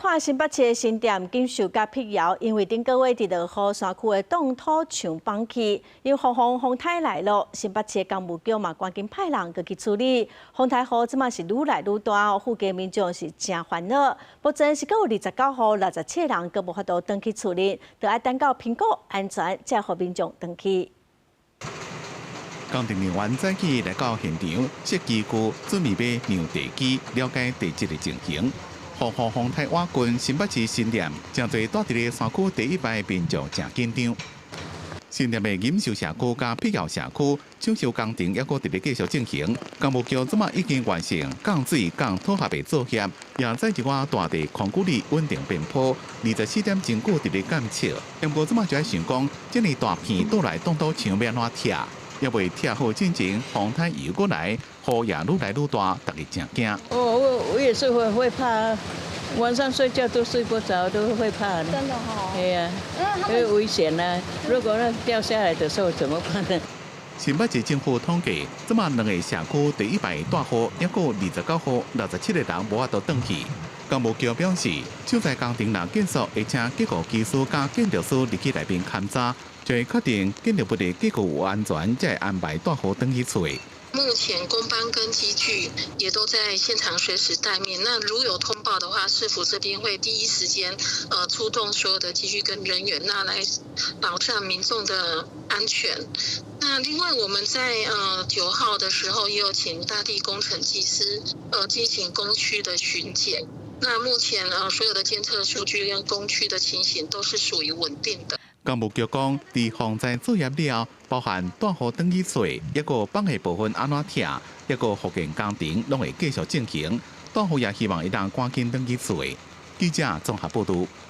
看新北市的新店经受甲辟谣，因为顶个月伫落雨山区的冻土墙崩起，因风台来了，新北市的工务局嘛赶紧派人去处理。风台雨即马是愈来愈大，附近民众是真烦恼。目前是有29户67人，阁无法度登去处理，就要等到评估安全，才互民众登去。工程人员早起来到现场，设机具准备要让地基，了解地质的情形。风台瓦群，新北市新店真侪住伫咧山区第一排的民众真紧张。新店的饮秀社区加碧瑶社区抢修工程还阁伫咧继续进行。工务局即马已经完成降水、降土合的作业，也在一寡大地控制力稳定遍坡。24点真久伫咧监测，不过即马就要想讲，这么大片倒来冻到墙要安怎拆？也未拆好进前，风台又过来，雨也愈来愈大，大家真惊。我也是会怕，晚上睡觉都睡不着，都会怕的。真的哈。对呀，因为危险呐。如果那掉下来的时候怎么办呢？新北市政府统计，即马2个社区第一排大户，还有29户67个人无法度登去。工务局表示，手在工程若结束，会请结构技师加建筑师入去内面勘查。就会确定建筑物的结构有安全，才会安排大户登去处理。目前工班跟机具也都在现场随时待命。那如有通报的话，市府这边会第一时间出动所有的机具跟人员，那来保障民众的安全。那另外我们在9号的时候也有请大地工程技师进行工区的巡检。那目前所有的监测数据跟工区的情形都是属于稳定的。工务局讲，伫防灾作业了，包含大户登记册，一个放下部分安怎拆，一个复建工程拢会继续进行。大户也希望一旦赶紧登记册。记者综合报道。